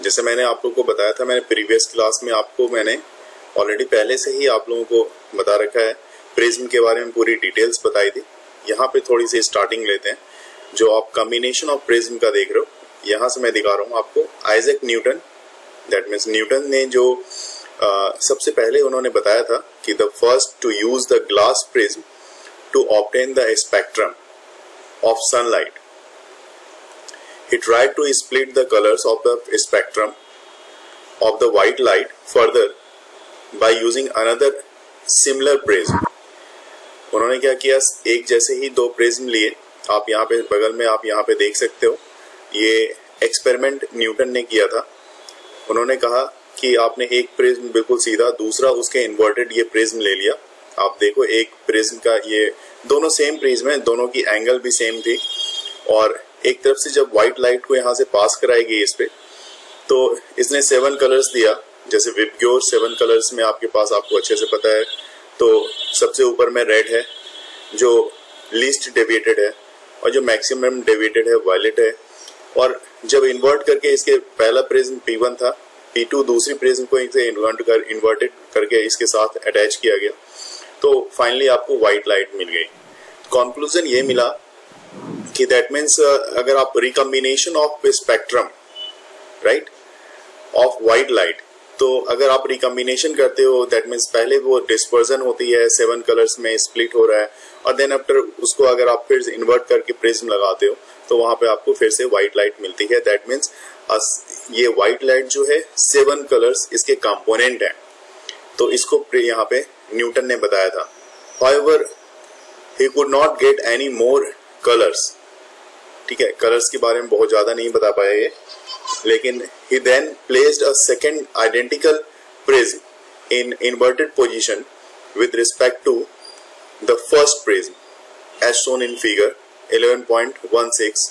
जैसे मैंने आप लोगों को बताया था, मैंने प्रीवियस क्लास में आपको मैंने ऑलरेडी पहले से ही आप लोगों को बता रखा है, प्रिज्म के बारे में पूरी डिटेल्स बताई थी। यहाँ पे थोड़ी सी स्टार्टिंग लेते हैं। जो आप कॉम्बिनेशन ऑफ प्रिज्म का देख रहे हो, यहाँ से मैं दिखा रहा हूँ आपको। Isaac Newton, that means Newton ने जो सबसे पहले उन्होंने बताया था कि the first to use the glass prism to obtain the spectrum of sunlight. He tried to split the colors of the spectrum of the white light further by using another similar prism. उन्होंने क्या किया, एक जैसे ही दो prism लिए। आप यहाँ पे बगल में आप यहाँ पे देख सकते हो, ये एक्सपेरिमेंट न्यूटन ने किया था। उन्होंने कहा कि आपने एक प्रिज्म बिल्कुल सीधा, दूसरा उसके इन्वर्टेड ये प्रिज्म ले लिया। आप देखो, एक प्रिज्म का ये दोनों सेम प्रिज्म है, दोनों की एंगल भी सेम थी, और एक तरफ से जब व्हाइट लाइट को यहाँ से पास कराएगी इस पे, तो इसने 7 कलर्स दिया। जैसे विबग्योर 7 कलर्स में आपके पास, आपको अच्छे से पता है। तो सबसे ऊपर में रेड है जो लीस्ट डेविएटेड है, और जो मैक्सिमम डेविएटेड है वायलेट है। और जब इन्वर्ट करके इसके पहला प्रिज्म P1 था, P2 दूसरी प्रिज्म को इसे इन्वर्टेड करके इसके साथ अटैच किया गया, तो फाइनली आपको व्हाइट लाइट मिल गई। कंक्लूजन ये मिला कि दैट मीन्स अगर आप recombination of spectrum right of white light, तो अगर आप रिकॉम्बिनेशन करते हो, दैट मीन्स पहले वो डिस्पर्जन होती है, 7 कलर्स में स्प्लिट हो रहा है, और देन आफ्टर उसको अगर आप फिर इन्वर्ट करके प्रिज्म लगाते हो, तो वहां पे आपको फिर से व्हाइट लाइट मिलती है। दैट मीन्स ये व्हाइट लाइट जो है 7 कलर्स इसके कंपोनेंट है। तो इसको यहाँ पे न्यूटन ने बताया था। However, he could not get any more colors. ठीक है, कलर्स के बारे में बहुत ज्यादा नहीं बता पाया ये, लेकिन he then placed a second identical prism in inverted position with respect to the first prism as shown in figure 11.16।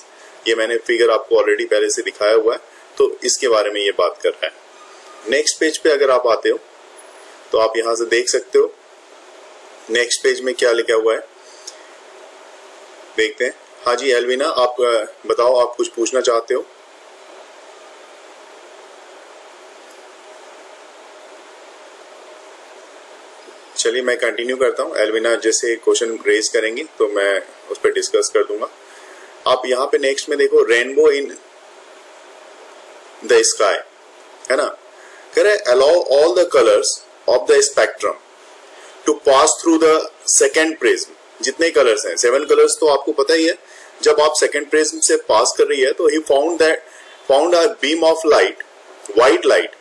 ये मैंने फिगर आपको ऑलरेडी पहले से दिखाया हुआ है, तो इसके बारे में ये बात कर रहा है। नेक्स्ट पेज पे अगर आप आते हो तो आप यहां से देख सकते हो नेक्स्ट पेज में क्या लिखा हुआ है, देखते हैं। हाँ जी एल्विना, आप बताओ, आप कुछ पूछना चाहते हो? चलिए मैं कंटिन्यू करता हूं। एल्विना जैसे क्वेश्चन रेज करेंगी तो मैं उस पर डिस्कस कर दूंगा। आप यहाँ पे नेक्स्ट में देखो, रेनबो इन द स्काई, है ना। कह रहे allow all the colours of the spectrum to pass through the second prism. जितने कलर्स हैं, 7 कलर्स तो आपको पता ही है। जब आप सेकेंड प्रिज्म से पास कर रही है, तो he found a beam of light, white light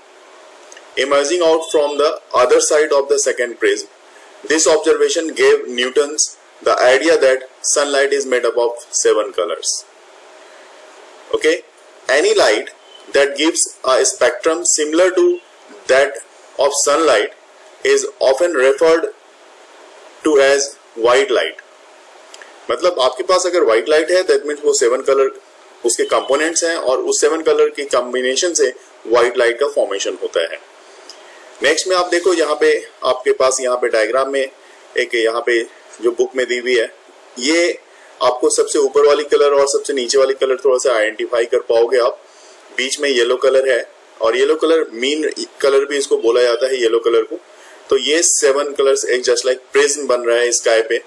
emerging out from the other side of the second prism. This observation gave Newton's the idea that sunlight is made up of 7 colors. Okay, any light that gives a spectrum similar to that of sunlight is often referred to as white light. मतलब आपके पास अगर white light है, that means वो 7 colour उसके components हैं, और उस 7 colour के कॉम्बिनेशन से व्हाइट लाइट का फॉर्मेशन होता है। नेक्स्ट में आप देखो, यहाँ पे आपके पास यहाँ पे डायग्राम में एक यहाँ पे जो बुक में दी हुई है, ये आपको सबसे ऊपर वाली कलर और सबसे नीचे वाली कलर थोड़ा सा आइडेंटिफाई कर पाओगे आप। बीच में येलो कलर है, और येलो कलर मीन कलर भी इसको बोला जाता है, येलो कलर को। तो ये 7 कलर्स एक जस्ट लाइक प्रिज्म बन रहा है स्काई पे,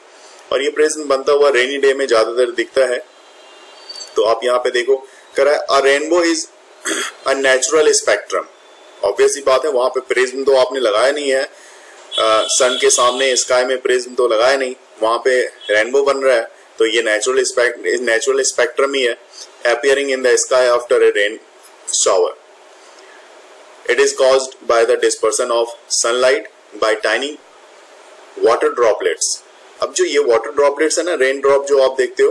और ये प्रिज्म बनता हुआ रेनी डे में ज्यादातर दिखता है। तो आप यहाँ पे देखो, कह रहा है a rainbow is a natural spectrum. Obvious ही बात है, वहां पे प्रिज्म तो आपने लगाया नहीं है, सन के सामने स्काई में प्रिज्म तो लगाया नहीं, वहां पे रेनबो बन रहा है। तो ये नेचुरल स्पेक्ट्रम ही है, appearing in the sky after a rain shower. It is caused by the dispersion of sunlight by tiny water droplets. अब जो ये वाटर ड्रॉपलेट्स है ना, रेन ड्रॉप जो आप देखते हो,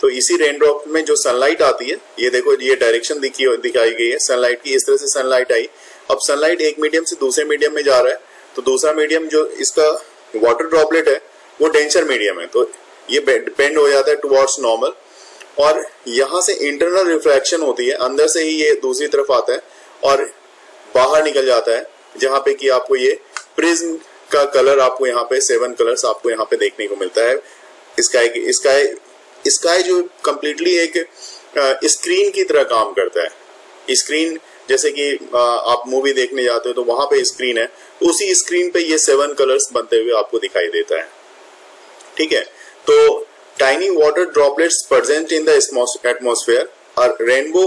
तो इसी रेन ड्रॉप में जो सनलाइट आती है, ये देखो ये डायरेक्शन दिखाई गई है सनलाइट की। इस तरह से सनलाइट आई। अब सनलाइट एक मीडियम से दूसरे मीडियम में जा रहा है, तो दूसरा मीडियम जो इसका वाटर ड्रॉपलेट है वो डेंसर मीडियम है, तो ये बेंड हो जाता है टुवर्ड्स नॉर्मल, और यहाँ से इंटरनल रिफ्रैक्शन होती है, अंदर से ही ये दूसरी तरफ आता है और बाहर निकल जाता है, जहां पे कि आपको ये प्रिज्म का कलर आपको यहाँ पे 7 कलर्स आपको यहाँ पे देखने को मिलता है। स्काई जो कम्प्लीटली एक स्क्रीन की तरह काम करता है। स्क्रीन जैसे कि आप मूवी देखने जाते हो तो वहां पे स्क्रीन है, तो उसी स्क्रीन पे ये 7 कलर्स बनते हुए आपको दिखाई देता है। ठीक है, तो tiny water droplets present in the atmosphere, और rainbow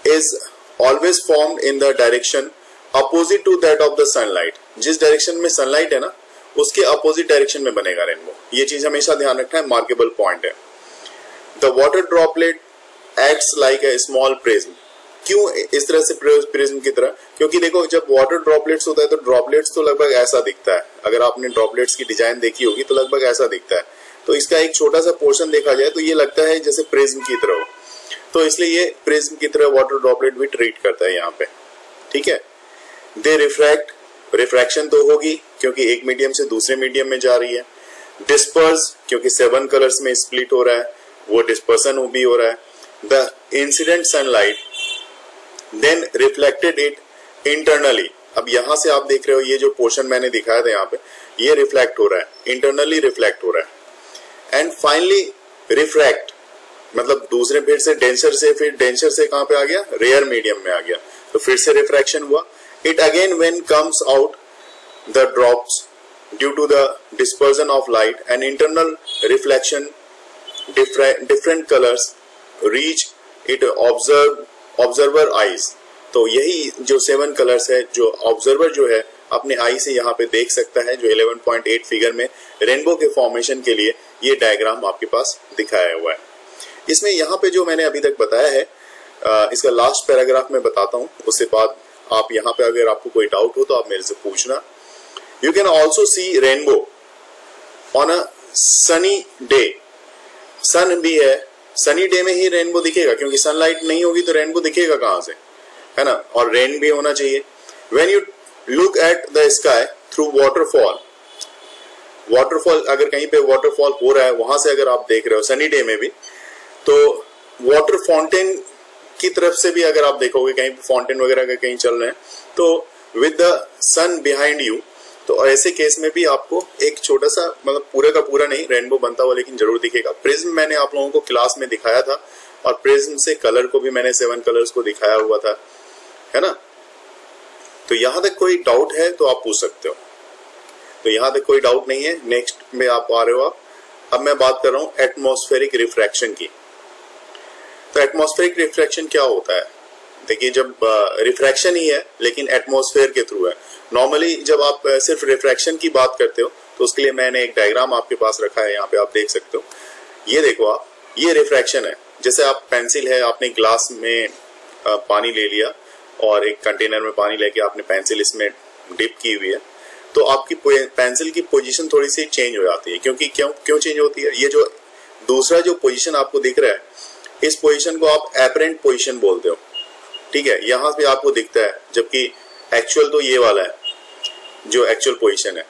is always formed in the direction opposite to that of the sunlight. जिस डायरेक्शन में सनलाइट है ना, उसके अपोजिट डायरेक्शन में बनेगा रेनबो। ये चीज हमेशा ध्यान रखना है, मार्केबल पॉइंट है। The water droplet acts like a small prism. क्यों इस तरह से प्रिज्म की तरह? क्योंकि देखो, जब वाटर ड्रॉपलेट्स होता है तो ड्रॉपलेट्स तो लगभग ऐसा दिखता है। अगर आपने ड्रॉपलेट्स की डिजाइन देखी होगी तो लगभग ऐसा दिखता है। तो इसका एक छोटा सा पोर्शन देखा जाए तो ये लगता है जैसे प्रिज्म की तरह हो, तो इसलिए ये प्रिज्म की तरह वाटर ड्रॉपलेट भी ट्रीट करता है यहाँ पे। ठीक है, दे रिफ्रैक्ट, रिफ्रैक्शन तो होगी क्योंकि एक मीडियम से दूसरे मीडियम में जा रही है। डिस्पर्स, क्योंकि 7 कलर्स में स्प्लिट हो रहा है, वो डिस्पर्सन भी हो रहा है। The incident sunlight then reflected it internally. अब यहां से आप देख रहे हो, ये जो पोर्शन मैंने दिखाया था यहाँ पे, ये रिफ्लेक्ट हो रहा है, इंटरनली रिफ्लेक्ट हो रहा है। एंड फाइनली रिफ्रैक्ट, मतलब दूसरे फिर से डेंसर से कहां पे आ गया? रेयर मीडियम में आ गया, तो फिर से रिफ्रैक्शन हुआ। It again when comes out the drops due to the dispersion of light and internal reflection, different colours reach it observer eyes. तो यही जो 7 कलर्स है, जो ऑब्जर्वर जो है अपने आई से यहाँ पे देख सकता है, जो 11.8 फिगर में रेनबो के फॉर्मेशन के लिए ये डायग्राम आपके पास दिखाया हुआ है। इसमें यहाँ पे जो मैंने अभी तक बताया है, इसका लास्ट पैराग्राफ में बताता हूँ, उसके बाद आप यहाँ पे अगर आपको कोई डाउट हो तो आप मेरे से पूछना। You can also see rainbow on a sunny day. Sun भी है, सनी डे में ही रेनबो दिखेगा, क्योंकि सनलाइट नहीं होगी तो रेनबो दिखेगा कहां से, है ना। और रेन भी होना चाहिए। When you look at the sky through waterfall, waterfall अगर कहीं पे वाटरफॉल हो रहा है वहां से अगर आप देख रहे हो सनी डे में भी, तो वाटर फाउंटेन की तरफ से भी अगर आप देखोगे, कहीं फाउंटेन वगैरह का कहीं चल रहे हैं, तो with the sun behind you, तो ऐसे केस में भी आपको एक छोटा सा, मतलब पूरा का पूरा नहीं रेनबो बनता हुआ, लेकिन जरूर दिखेगा। प्रिज्म मैंने आप लोगों को क्लास में दिखाया था, और प्रिज्म से कलर को भी मैंने 7 कलर्स को दिखाया हुआ था, है ना। तो यहां तक कोई डाउट है तो आप पूछ सकते हो। तो यहां तक कोई डाउट नहीं है। नेक्स्ट में आप आ रहे हो आप। अब मैं बात कर रहा हूं एटमॉस्फेरिक रिफ्रैक्शन की। तो एटमॉस्फेरिक रिफ्रैक्शन क्या होता है? देखिए, जब रिफ्रैक्शन ही है लेकिन एटमॉस्फेयर के थ्रू है। नॉर्मली जब आप सिर्फ रिफ्रैक्शन की बात करते हो तो उसके लिए मैंने एक डायग्राम आपके पास रखा है, यहाँ पे आप देख सकते हो। ये देखो आप, ये रिफ्रैक्शन है। जैसे आप पेंसिल है, आपने ग्लास में पानी ले लिया और एक कंटेनर में पानी लेके आपने पेंसिल इसमें डिप की हुई है, तो आपकी पेंसिल की पोजीशन थोड़ी सी चेंज हो जाती है। क्योंकि क्यों चेंज होती है? ये जो दूसरा जो पोजीशन आपको दिख रहा है, इस पोजीशन को आप एपरेंट पोजीशन बोलते हो। ठीक है, यहां पे आपको दिखता है, जबकि एक्चुअल तो ये वाला है जो एक्चुअल पोजीशन है,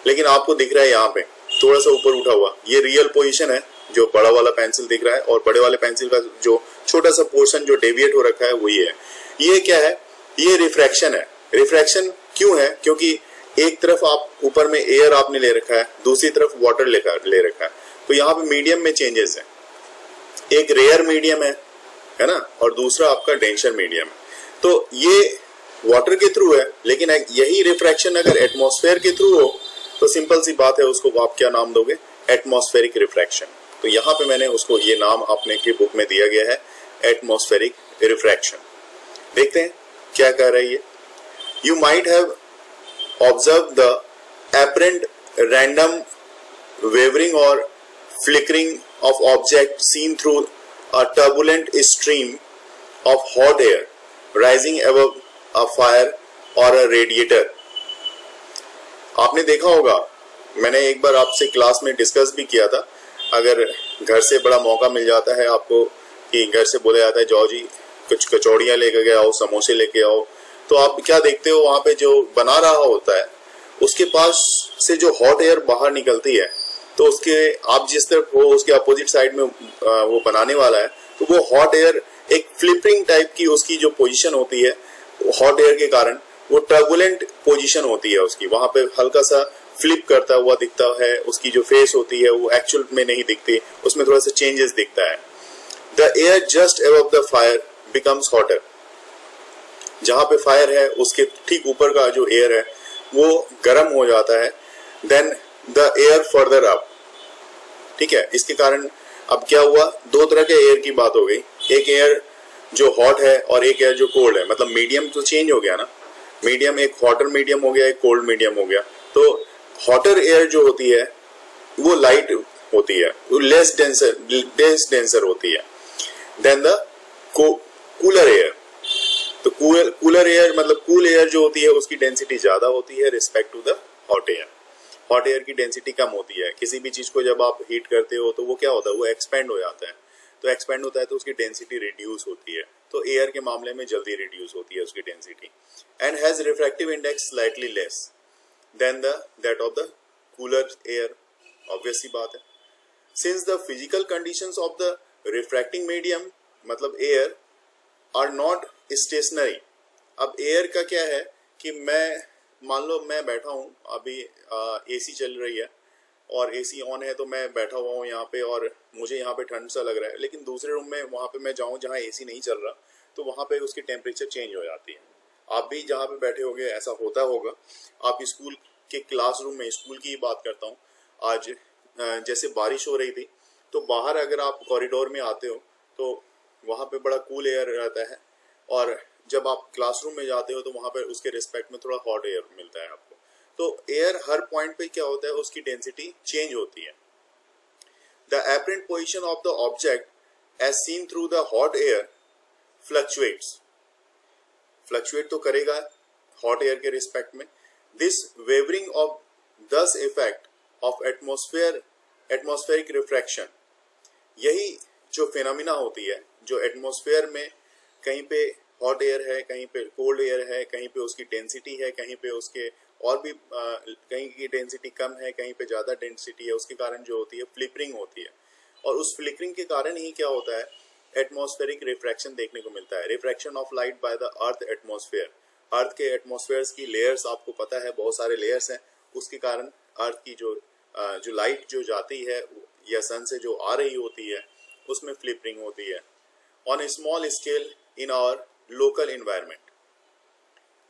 लेकिन आपको दिख रहा है यहाँ पे थोड़ा सा ऊपर उठा हुआ, ये रियल पोजीशन है जो बड़ा वाला पेंसिल दिख रहा है, और बड़े वाले पेंसिल का जो छोटा सा पोर्शन जो डेविएट हो रखा है वो ये है। ये क्या है? ये रिफ्रैक्शन है। रिफ्रैक्शन क्यों है? क्योंकि एक तरफ आप ऊपर में एयर आपने ले रखा है, दूसरी तरफ वाटर ले रखा है, तो यहाँ पे मीडियम में चेंजेस है। एक रेयर मीडियम है ना, और दूसरा आपका डेंसर मीडियम है। तो ये वाटर के थ्रू है, लेकिन यही रिफ्रैक्शन अगर एटमॉस्फेयर के थ्रू हो तो सिंपल सी बात है, उसको आप क्या नाम दोगे? Atmospheric refraction. तो यहाँ पे मैंने उसको ये नाम अपने की बुक में दिया गया है, एटमॉस्फेरिक रिफ्रैक्शन। देखते हैं क्या कह रहा है ये। You might have observe the apparent random wavering or flickering of object seen through a turbulent stream of hot air rising above a fire or a radiator. आपने देखा होगा, मैंने एक बार आपसे क्लास में डिस्कस भी किया था, अगर घर से बड़ा मौका मिल जाता है आपको कि घर से बोला जाता है जाओ जी कुछ कचौड़ियां लेकर आओ, समोसे लेके आओ, तो आप क्या देखते हो, वहां पे जो बना रहा होता है उसके पास से जो हॉट एयर बाहर निकलती है, तो उसके आप जिस तरफ हो उसके अपोजिट साइड में वो बनाने वाला है, तो वो हॉट एयर एक फ्लिपिंग टाइप की उसकी जो पोजीशन होती है हॉट एयर के कारण, वो टर्बुलेंट पोजीशन होती है उसकी, वहां पे हल्का सा फ्लिप करता हुआ दिखता है, उसकी जो फेस होती है वो एक्चुअल में नहीं दिखती, उसमें थोड़ा सा चेंजेस दिखता है. The air just above the fire becomes hotter. जहां पे फायर है उसके ठीक ऊपर का जो एयर है वो गर्म हो जाता है, then the air further up. ठीक है, इसके कारण अब क्या हुआ, दो तरह के एयर की बात हो गई, एक एयर जो हॉट है और एक एयर जो कोल्ड है, मतलब मीडियम तो चेंज हो गया ना, मीडियम एक हॉटर मीडियम हो गया, एक कोल्ड मीडियम हो गया। तो हॉटर एयर जो होती है वो लाइट होती है, वो लेस डेंसर होती है देन द कूलर एयर। तो कूलर एयर मतलब कूल एयर जो होती है उसकी डेंसिटी ज्यादा होती है respect to the hot air. Hot air की डेंसिटी कम होती है, किसी भी चीज को जब आप हीट करते हो तो वो क्या होता है, वो एक्सपेंड हो जाता है, तो एक्सपेंड होता है तो उसकी डेंसिटी रिड्यूस होती है। तो एयर के मामले में जल्दी रिड्यूस होती है उसकी density, and has refractive index slightly less than that of the cooler air. Obvious सी बात है, since the physical conditions of the refracting medium मतलब एयर आर नॉट स्टेशनरी। अब एयर का क्या है कि मैं मान लो मैं बैठा हूं अभी, एसी चल रही है और एसी ऑन है, तो मैं बैठा हुआ हूँ यहाँ पे और मुझे यहाँ पे ठंड सा लग रहा है, लेकिन दूसरे रूम में वहां पे मैं जाऊं जहाँ एसी नहीं चल रहा, तो वहां पे उसकी टेम्परेचर चेंज हो जाती है। आप भी जहाँ पे बैठे होगे ऐसा होता होगा। आप स्कूल के क्लासरूम में, स्कूल की बात करता हूँ, आज जैसे बारिश हो रही थी तो बाहर अगर आप कॉरिडोर में आते हो तो वहां पे बड़ा कूल एयर रहता है, और जब आप क्लासरूम में जाते हो तो वहां पे उसके रिस्पेक्ट में थोड़ा हॉट एयर मिलता है आपको। तो एयर हर पॉइंट पे क्या होता है, उसकी डेंसिटी चेंज होती है। The apparent position of the object as seen through the hot air fluctuates. Fluctuate तो करेगा हॉट एयर के रिस्पेक्ट में। This wavering of thus effect of atmospheric refraction, यही जो फिनोमिना होती है, जो एटमॉस्फेयर में कहीं पे हॉट एयर है, कहीं पे कोल्ड एयर है, कहीं पे उसकी डेंसिटी है, कहीं पे उसके और भी कहीं की डेंसिटी कम है, कहीं पे ज्यादा डेंसिटी है, उसके कारण जो होती है फ्लिकरिंग होती है। और उस फ्लिकरिंग के कारण ही क्या होता है, एटमॉस्फेरिक रिफ्रैक्शन देखने को मिलता है। Refraction of light by the earth atmosphere. Earth के एटमॉस्फेयर की लेयर्स आपको पता है, बहुत सारे लेयर्स हैं, उसके कारण अर्थ की जो लाइट जो जाती है या सन से जो आ रही होती है उसमें फ्लिकरिंग होती है। On A small scale in our local environment,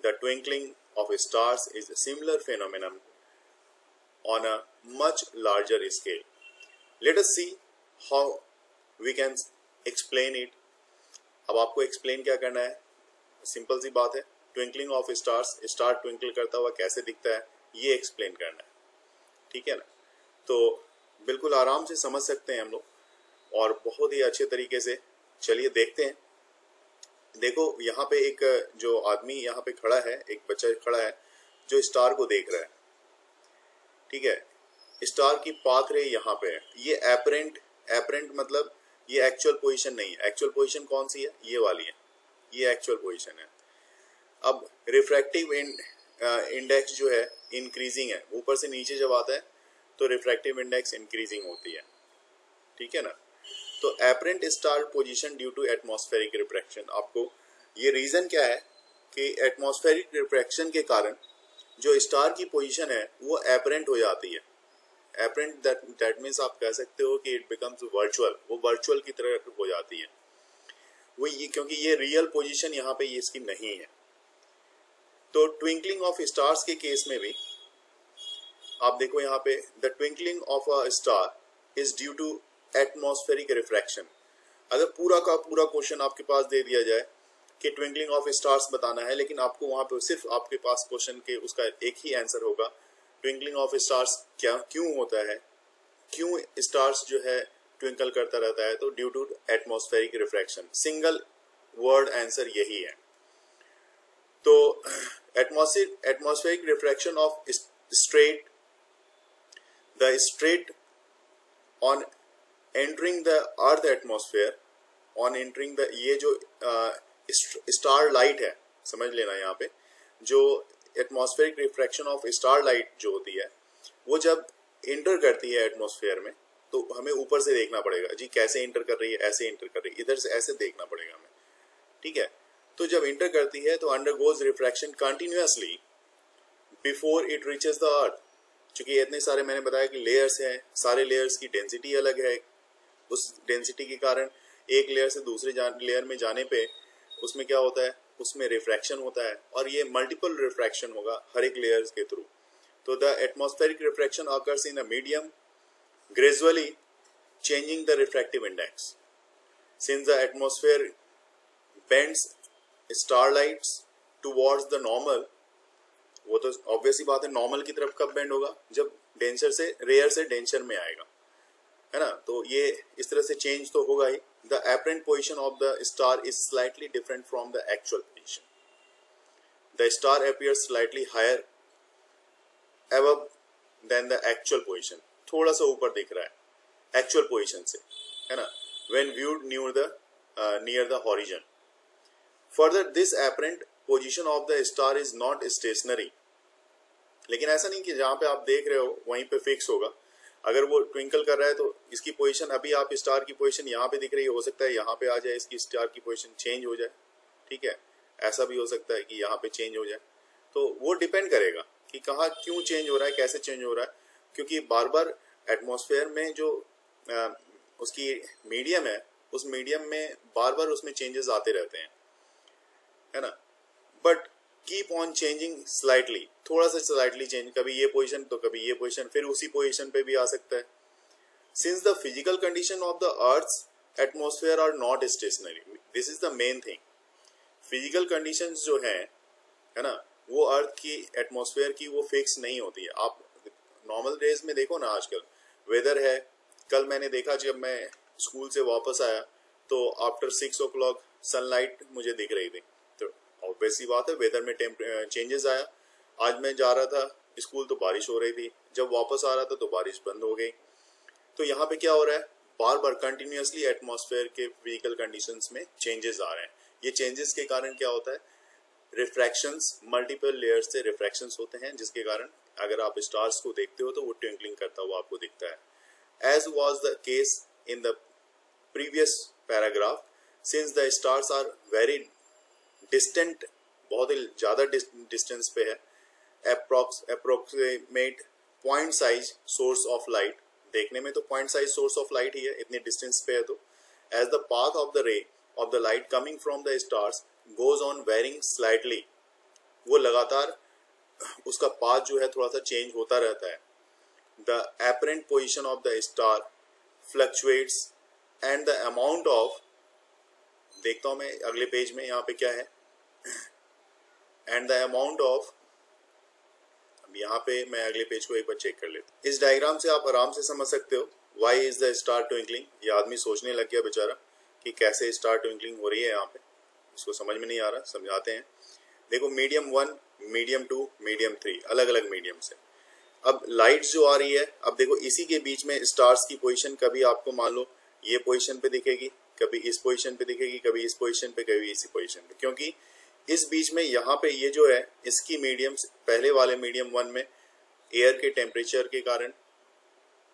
the twinkling of stars is a similar phenomenon on a much larger scale. Let us see how we can explain it. अब आपको एक्सप्लेन क्या करना है, simple सी बात है, twinkling of stars, star twinkle करता हुआ कैसे दिखता है ये एक्सप्लेन करना है। ठीक है ना, तो बिल्कुल आराम से समझ सकते हैं हम लोग और बहुत ही अच्छे तरीके से। चलिए देखते हैं। देखो यहाँ पे एक जो आदमी यहाँ पे खड़ा है, एक बच्चा खड़ा है जो स्टार को देख रहा है। ठीक है, स्टार की पाथ रे यहाँ पे है, ये एपरेंट मतलब ये एक्चुअल पोजीशन नहीं है। एक्चुअल पोजीशन कौन सी है, ये वाली है, ये एक्चुअल पोजीशन है। अब रिफ्रैक्टिव इंडेक्स जो है इंक्रीजिंग है, ऊपर से नीचे जब आता है तो रिफ्रैक्टिव इंडेक्स इंक्रीजिंग होती है। ठीक है ना, तो apparent star position due to atmospheric refraction, आपको ये रीजन क्या है कि एटमॉस्फेरिक रिफ्रैक्शन के कारण जो स्टार की पोजीशन है वो एपरेंट हो जाती है। एपरेंट दैट मीन्स आप कह सकते हो कि इट बिकम्स वर्चुअल, वो वर्चुअल की तरह हो जाती है वो, ये क्योंकि ये रियल पोजीशन यहाँ पे ये इसकी नहीं है। तो ट्विंकलिंग ऑफ स्टार्स के केस में भी आप देखो यहाँ पे, the twinkling of a star is due to atmospheric refraction. अगर पूरा का पूरा क्वेश्चन आपके पास दे दिया जाए कि ट्विंकलिंग ऑफ स्टार्स बताना है, लेकिन आपको वहां पे सिर्फ आपके पास क्वेश्चन के उसका एक ही आंसर होगा, ट्विंकलिंग ऑफ स्टार्स क्या क्यों होता है, क्यों स्टार्स जो है ट्विंकल करता रहता है, तो due to atmospheric refraction. Single word answer यही है। तो atmospheric refraction of the straight on entering the earth atmosphere, on entering the, ये जो स्टार लाइट है, समझ लेना यहाँ पे, जो atmospheric refraction of star light जो होती है वो जब इंटर करती है एटमॉस्फेयर में, तो हमें ऊपर से देखना पड़ेगा जी कैसे इंटर कर रही है, ऐसे इंटर कर रही है, इधर से ऐसे देखना पड़ेगा हमें। ठीक है, तो जब इंटर करती है तो undergoes refraction continuously before it reaches the earth. चूंकि इतने सारे मैंने बताया कि लेयर्स हैं, सारे लेयर्स की डेंसिटी अलग है, उस डेंसिटी के कारण एक लेयर से दूसरे लेयर में जाने पे उसमें क्या होता है, उसमें रिफ्रैक्शन होता है और ये मल्टीपल रिफ्रैक्शन होगा हर एक लेयर्स के थ्रू। तो the atmospheric refraction occurs in a medium gradually changing the refractive index. Since the atmosphere bends starlights towards the normal, वो तो ऑब्वियस ही बात है, नॉर्मल की तरफ कब बेंड होगा, जब डेंसर से रेयर से डेंसर में आएगा, है ना। तो ये इस तरह से चेंज तो होगा ही। The apparent position of the star is slightly different from the actual position. The star appears slightly higher above than the actual position, थोड़ा सा ऊपर दिख रहा है एक्चुअल पोजीशन से, है ना, when viewed near the horizon. Further, this apparent position of the star is not stationary. लेकिन ऐसा नहीं कि जहां पे आप देख रहे हो वहीं पे फिक्स होगा। अगर वो ट्विंकल कर रहा है तो इसकी पोजीशन, अभी आप स्टार की पोजीशन यहाँ पे दिख रही है, हो सकता है यहाँ पे आ जाए इसकी स्टार की पोजीशन चेंज हो जाए, ठीक है। ऐसा भी हो सकता है कि यहाँ पे चेंज हो जाए। तो वो डिपेंड करेगा कि कहाँ क्यों चेंज हो रहा है, कैसे चेंज हो रहा है, क्योंकि बार बार एटमॉस्फेयर में जो उसकी मीडियम है, उस मीडियम में बार बार उसमें चेंजेस आते रहते हैं, है ना। But keep on changing slightly, थोड़ा सा स्लाइटली चेंज, कभी ये पोजीशन तो कभी ये पोजीशन, फिर उसी पोजीशन पे भी आ सकता है। Since the physical condition of the earth atmosphere are not stationary, this is the main thing. Physical conditions जो है ना, वो अर्थ की एटमॉस्फेयर की वो फिक्स नहीं होती है। आप नॉर्मल डेज में देखो ना, आजकल वेदर है, कल मैंने देखा जब मैं स्कूल से वापस आया तो आफ्टर 6 o'clock सनलाइट मुझे दिख रही थी। तो ऑब्वियस सी बात है, वेदर में चेंजेस आया। आज मैं जा रहा था स्कूल तो बारिश हो रही थी, जब वापस आ रहा था तो बारिश बंद हो गई। तो यहाँ पे क्या हो रहा है, बार बार कंटिन्यूसली एटमॉस्फेयर के फिजिकल कंडीशंस में चेंजेस आ रहे हैं। ये चेंजेस के कारण क्या होता है, रिफ्रैक्शंस, मल्टीपल लेयर्स से रिफ्रैक्शंस होते हैं, जिसके कारण अगर आप स्टार्स को देखते हो तो वो ट्विंकलिंग करता हुआ आपको दिखता है। As was the case in the previous paragraph, since the stars are very distant, बहुत ही ज़्यादा डिस्टेंस पे है, approximate point size source of light, देखने में तो point size source of light ही है, इतने डिस्टेंस पे है। तो as the path of the ray of the light coming from the stars goes on varying slightly, वो लगातार उसका पाथ जो है थोड़ा सा चेंज होता रहता है। The apparent position of the star fluctuates and the amount of, देखता हूं मैं अगले पेज में यहाँ पे क्या है, and the amount of, अब यहाँ पे मैं अगले पेज को एक बार चेक कर लेता हूँ। इस डायग्राम से आप आराम से समझ सकते हो why is the star twinkling। ये आदमी सोचने लग गया बेचारा कि कैसे स्टार ट्विंकलिंग हो रही है यहाँ पे, इसको समझ में नहीं आ रहा, समझाते हैं। देखो मीडियम 1, मीडियम 2, मीडियम 3, अलग अलग मीडियम से अब लाइट जो आ रही है, अब देखो इसी के बीच में स्टार्स की पोजीशन कभी आपको मान लो ये पोजीशन पे दिखेगी, कभी इस पोजीशन पे दिखेगी, कभी इस पोजीशन पे, कभी इसी पोजीशन पे, क्योंकि इस बीच में यहाँ पे ये जो है इसकी मीडियम, पहले वाले मीडियम 1 में एयर के टेम्परेचर के कारण,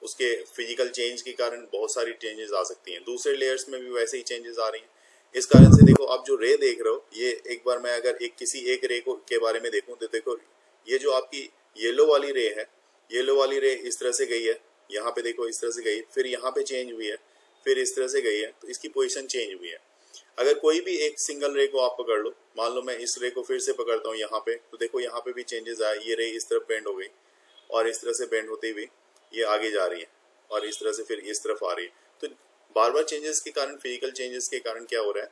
उसके फिजिकल चेंज के कारण बहुत सारी चेंजेस आ सकती हैं। दूसरे लेयर्स में भी वैसे ही चेंजेस आ रही हैं। इस कारण से देखो आप जो रे देख रहे हो, ये एक बार मैं अगर किसी एक रे को के बारे में देखूं तो देखो ये जो आपकी येलो वाली रे है, येलो वाली रे इस तरह से गई है, यहाँ पे देखो इस तरह से गई, फिर यहाँ पे चेंज हुई है, फिर इस तरह से गई है, तो इसकी पोजीशन चेंज हुई है। अगर कोई भी एक सिंगल रे को आप पकड़ लो, मान लो मैं इस रे को फिर से पकड़ता हूँ यहाँ पे, तो देखो यहाँ पे भी चेंजेस आए, ये रे इस तरफ बेंड हो गई और इस तरह से बेंड होती हुई ये आगे जा रही है और इस तरह से फिर इस तरफ आ रही है। तो बार बार चेंजेस के कारण, फिजिकल चेंजेस के कारण क्या हो रहा है,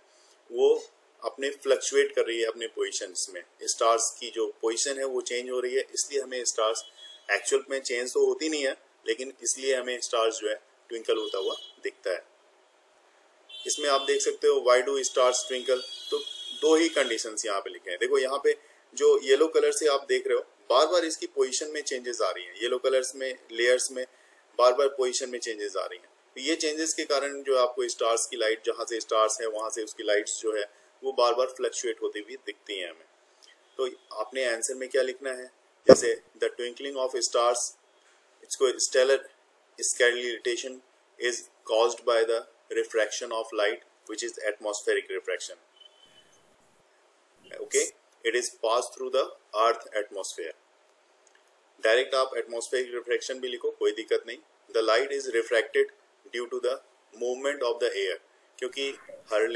वो अपने फ्लक्चुएट कर रही है अपने पोजीशंस में। स्टार्स की जो पोजीशन है वो चेंज हो रही है, इसलिए हमें स्टार्स एक्चुअल में चेंज तो होती नहीं है, लेकिन इसलिए हमें स्टार्स जो है ट्विंकल होता हुआ दिखता है। इसमें आप देख सकते हो व्हाई डू स्टार्स ट्विंकल, तो दो ही कंडीशंस यहाँ पे लिखे हैं। देखो यहाँ पे जो येलो कलर से आप देख रहे हो, बार बार इसकी पोजीशन में चेंजेस आ रही हैं, येलो कलर्स में लेयर्स में बार बार पोजीशन में चेंजेस आ रही हैं। तो ये चेंजेस के कारण जो आपको स्टार्स की लाइट, जहाँ से स्टार्स है वहां से उसकी लाइट्स जो है वो बार बार फ्लक्चुएट होती हुई दिखती हैं हमें। तो आपने आंसर में क्या लिखना है, जैसे द ट्विंकलिंग ऑफ स्टार्स, इसको stellar scintillation is caused by the refraction of light which is atmospheric refraction. Okay, it is pass through the earth atmosphere. Direct आप एटमॉस्फेरिक रिफ्रैक्शन भी लिखो, कोई दिक्कत नहीं। The light is refracted due to the movement of the air, क्योंकि हर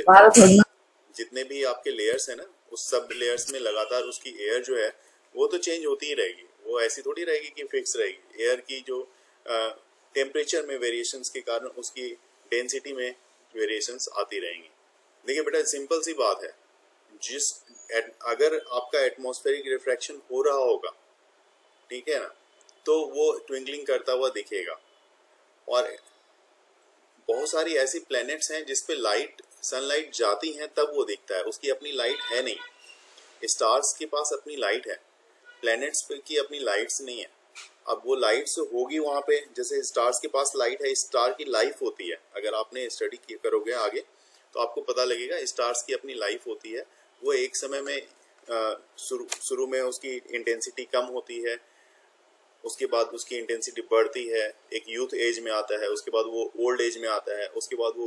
जितने भी आपके लेयर्स है ना, उस सब लेयर्स में लगातार उसकी एयर जो है वो तो चेंज होती ही रहेगी, वो ऐसी थोड़ी रहेगी कि फिक्स रहेगी। एयर की जो टेम्परेचर में वेरिएशंस के कारण उसकी डेंसिटी में वेरिएशंस आती रहेंगी। देखिए बेटा, सिंपल सी बात है, अगर आपका एटमॉस्फेरिक रिफ्रैक्शन हो रहा होगा, ठीक है ना, तो वो ट्विंकलिंग करता हुआ दिखेगा। और बहुत सारी ऐसी प्लैनेट्स हैं जिसपे लाइट, सनलाइट जाती है तब वो दिखता है, उसकी अपनी लाइट है नहीं। स्टार्स के पास अपनी लाइट है, प्लैनेट्स की अपनी लाइट्स नहीं है। अब वो लाइट्स होगी वहां पे, जैसे स्टार्स के पास लाइट है, स्टार की लाइफ होती है। अगर आपने स्टडी करोगे आगे तो आपको पता लगेगा स्टार्स की अपनी लाइफ होती है। वो एक समय में शुरू में उसकी इंटेंसिटी कम होती है, उसके बाद उसकी इंटेंसिटी बढ़ती है, एक यूथ एज में आता है, उसके बाद वो ओल्ड एज में आता है, उसके बाद वो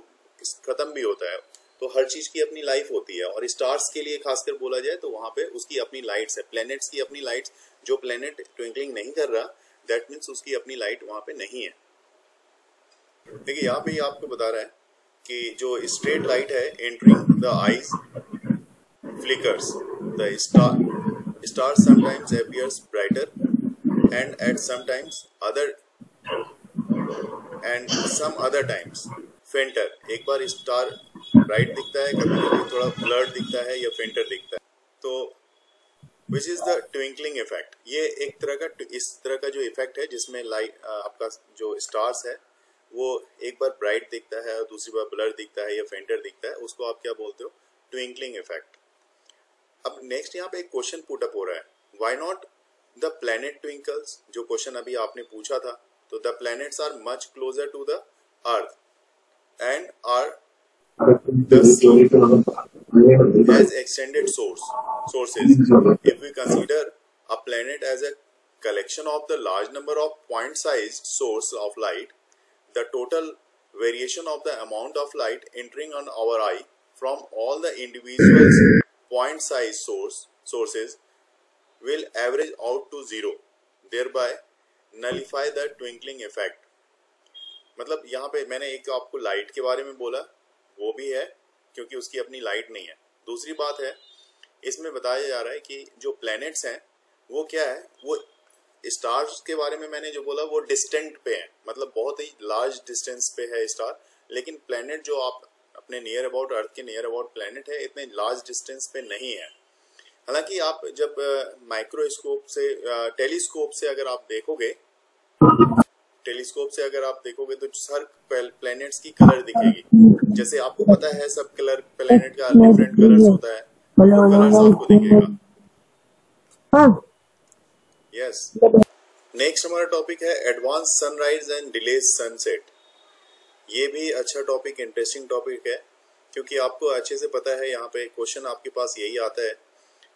खत्म भी होता है। तो हर चीज की अपनी लाइफ होती है। और स्टार्स के लिए खासकर बोला जाए तो वहां पे उसकी अपनी लाइट्स है, प्लैनेट्स की अपनी लाइट्स। जो प्लैनेट ट्विंकलिंग नहीं कर रहा, दैट मीन्स उसकी अपनी लाइट वहां पे नहीं है। देखिए यहाँ पे आपको बता रहा है कि जो स्ट्रेट लाइट है entering the eyes flickers, the star sometimes appears brighter and at sometimes some other times fainter। एक बार स्टार ब्राइट दिखता है, कभी कभी थोड़ा ब्लर्ड दिखता है या फेंटर दिखता है। तो which is the twinkling effect. ये एक तरह का, इस तरह का जो इफेक्ट है जिसमें लाइट आपका जो स्टार्स है वो एक बार ब्राइट दिखता है और दूसरी बार ब्लर दिखता है या फेंटर दिखता है, उसको आप क्या बोलते हो? Twinkling effect. अब नेक्स्ट यहाँ पे एक क्वेश्चन पुट अप हो रहा है, why not the planet twinkles. जो क्वेश्चन अभी आपने पूछा था, तो the planets are much closer to the earth and are the sun as extended sources. If we consider a planet as a collection of the large number of point-sized source of light, the total variation of the amount of light entering on our eye from all the individual point-sized sources will average out to zero, thereby nullify the twinkling effect। मतलब यहाँ पे मैंने एक आपको light के बारे में बोला, वो भी है क्योंकि उसकी अपनी लाइट नहीं है। दूसरी बात है, इसमें बताया जा रहा है कि जो प्लैनेट्स हैं वो क्या है, वो स्टार्स के बारे में मैंने जो बोला वो डिस्टेंट पे है, मतलब बहुत ही लार्ज डिस्टेंस पे है स्टार। लेकिन प्लैनेट जो आप अपने नियर अबाउट अर्थ के नियर अबाउट प्लैनेट है, इतने लार्ज डिस्टेंस पे नहीं है। हालांकि आप जब माइक्रोस्कोप से, टेलीस्कोप से अगर आप देखोगे, तो हर प्लैनेट्स की कलर दिखेगी। जैसे आपको पता है सब कलर प्लैनेट का डिफरेंट कलर्स होता है, वो कलर्स आपको दिखेगा। यस। नेक्स्ट हमारा टॉपिक है advance sunrise and delays sunset. ये भी अच्छा टॉपिक, इंटरेस्टिंग टॉपिक है, क्योंकि आपको अच्छे से पता है यहाँ पे क्वेश्चन आपके पास यही आता है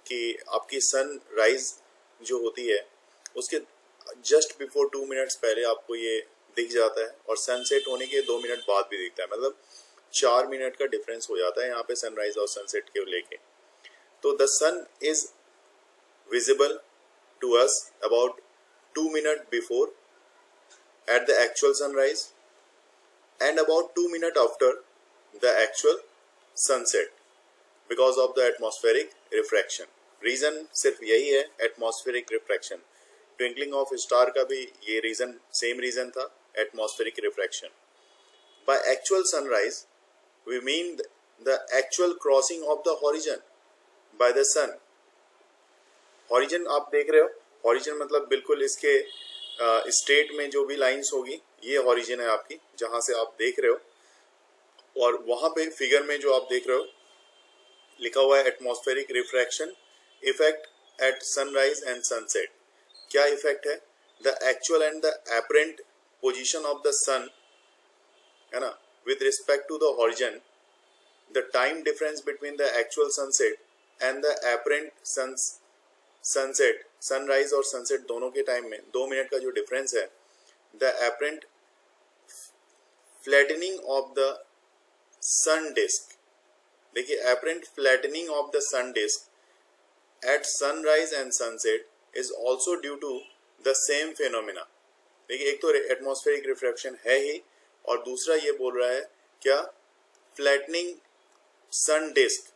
कि आपकी सनराइज जो होती है उसके जस्ट बिफोर 2 मिनट्स पहले आपको ये दिख जाता है, और सनसेट होने के 2 मिनट बाद भी दिखता है। मतलब 4 मिनट का डिफरेंस हो जाता है यहाँ पे सनराइज और सनसेट के लेके। तो the sun is visible to us about 2 minute before at the actual sunrise and about 2 minute after the actual sunset because of the atmospheric refraction. Reason सिर्फ यही है, atmospheric refraction. Twinkling of star का भी ये reason, same reason था, atmospheric refraction. By actual sunrise we mean the actual crossing of the horizon by the sun. Horizon आप देख रहे हो, हॉरिजन मतलब बिल्कुल इसके स्ट्रेट में जो भी लाइंस होगी, ये हॉरिजन है आपकी जहां से आप देख रहे हो। और वहां पे फिगर में जो आप देख रहे हो लिखा हुआ है atmospheric refraction effect at sunrise and sunset. क्या इफेक्ट है? The actual and the apparent position of the sun, है ना, with respect to the horizon, the time difference between the actual sunset and the apparent sunset, sunrise और sunset दोनों के time में 2 minute का जो डिफरेंस है, the apparent flattening of the sun disc. देखिए, apparent flattening of the sun disc at sunrise and sunset is also due to the same phenomena। देखिए, एक तो एटमॉस्फेरिक रिफ्रैक्शन है ही, और दूसरा ये बोल रहा है क्या, फ्लैटनिंग सन डिस्क।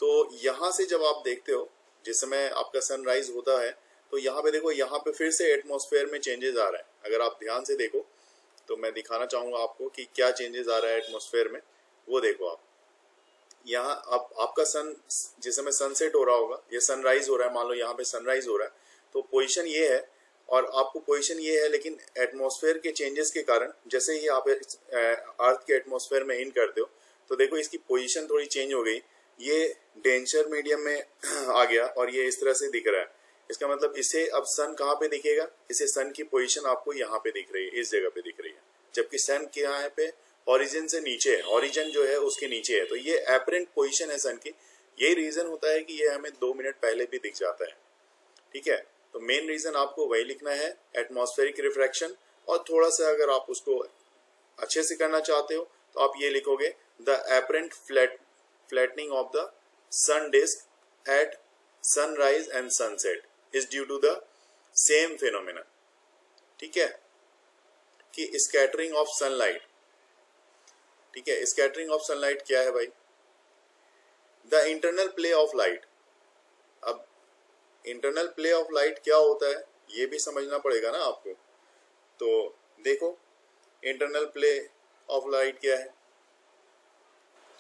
तो यहाँ से जब आप देखते हो जिस समय आपका सनराइज होता है तो यहाँ पे देखो, यहाँ पे फिर से एटमॉस्फेयर में चेंजेस आ रहा है। अगर आप ध्यान से देखो तो मैं दिखाना चाहूंगा आपको कि क्या चेंजेस आ रहा है एटमॉस्फेयर में। वो देखो आप यहाँ, अब आपका सन जिस समय सनसेट हो रहा होगा, ये सनराइज हो रहा है, मान लो यहाँ पे सनराइज हो रहा है, तो पोजीशन ये है और आपको पोजीशन ये है, लेकिन एटमॉस्फेयर के चेंजेस के कारण जैसे ही आप अर्थ के एटमॉस्फेयर में इन करते हो तो देखो इसकी पोजीशन थोड़ी चेंज हो गई। ये डेंसर मीडियम में आ गया और ये इस तरह से दिख रहा है। इसका मतलब इसे अब सन कहाँ पे दिखेगा, इसे सन की पोजीशन आपको यहाँ पे दिख रही है, इस जगह पे दिख रही है, जबकि सन के यहाँ पे ओरिजिन से नीचे है, ओरिजिन जो है उसके नीचे है। तो ये एपरेंट पोजीशन है सन की। यही रीजन होता है कि ये हमें 2 मिनट पहले भी दिख जाता है। ठीक है, तो मेन रीजन आपको वही लिखना है, एटमॉस्फेरिक रिफ्रैक्शन। और थोड़ा सा अगर आप उसको अच्छे से करना चाहते हो तो आप ये लिखोगे, the apparent flattening of the sun disc at sunrise and sunset is due to the same phenomena. ठीक है, कि स्कैटरिंग ऑफ सनलाइट। ठीक है, स्कैटरिंग ऑफ सनलाइट क्या है भाई? The internal play of light. अब इंटरनल प्ले ऑफ लाइट क्या होता है ये भी समझना पड़ेगा ना आपको। तो देखो इंटरनल प्ले ऑफ लाइट क्या है।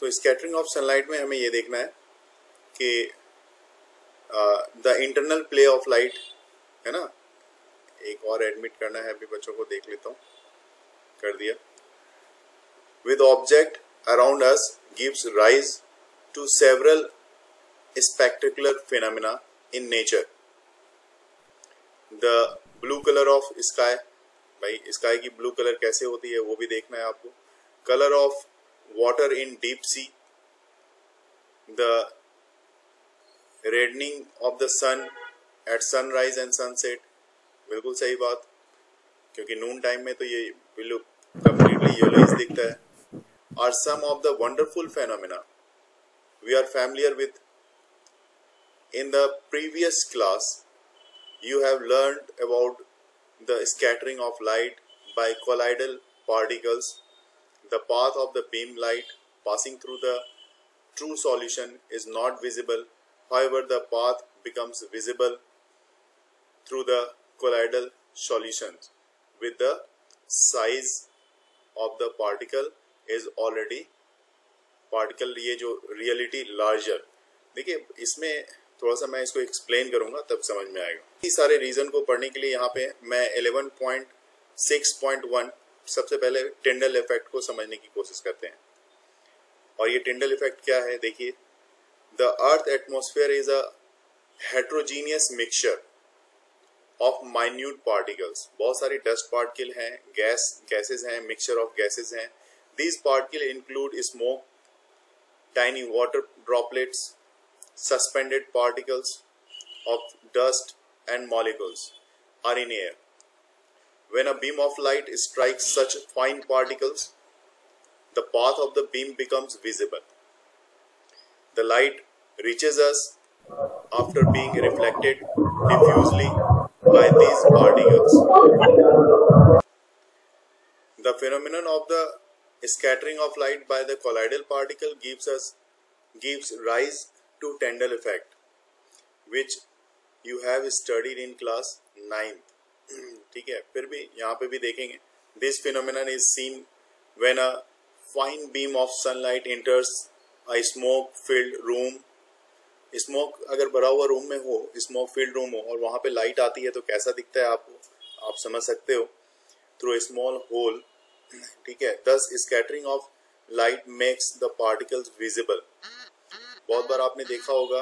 तो स्कैटरिंग ऑफ सनलाइट में हमें ये देखना है कि the internal play of light है ना। एक और एडमिट करना है, अभी बच्चों को देख लेता हूँ, कर दिया। With object around us gives rise to several spectacular phenomena in nature. The blue color of sky, भाई स्काई की ब्लू कलर कैसे होती है वो भी देखना है आपको। Color of water in deep sea, the reddening of the sun at sunrise and sunset, बिल्कुल सही बात, क्योंकि नून टाइम में तो ये ब्लू completely yellowish दिखता है। Are some of the wonderful phenomena we are familiar with. In the previous class, you have learned about the scattering of light by colloidal particles. The path of the beam light passing through the true solution is not visible. However, the path becomes visible through the colloidal solutions with the size of the particle is already particle, ये जो reality larger. देखिए इसमें थोड़ा सा मैं इसको explain करूंगा तब समझ में आएगा। इस सारे रीजन को पढ़ने के लिए यहाँ पे मैं 11.6.1 सबसे पहले टिंडल इफेक्ट को समझने की कोशिश करते हैं। और ये टिंडल इफेक्ट क्या है देखिए, the earth atmosphere is a heterogeneous mixture of minute particles. बहुत सारी डस्ट पार्टिकल हैं, गैसेस हैं, मिक्सचर ऑफ गैसेस हैं। These particles include smoke, tiny water droplets, suspended particles of dust and molecules are in air. When a beam of light strikes such fine particles, the path of the beam becomes visible. The light reaches us after being reflected diffusely by these particles. The phenomenon of the scattering of light by the colloidal particle gives rise to Tyndall effect, which you have studied in class 9th. ठीक है, फिर भी यहाँ पे भी देखेंगे। This phenomenon is seen when a fine beam of sunlight enters a smoke-filled room. Smoke अगर भरा हुआ रूम में हो, स्मोक फील्ड रूम हो, और वहां पे लाइट आती है तो कैसा दिखता है आपको, आप समझ सकते हो, थ्रू ए स्मॉल होल। ठीक है, thus scattering of light makes the particles visible. बहुत बार आपने देखा होगा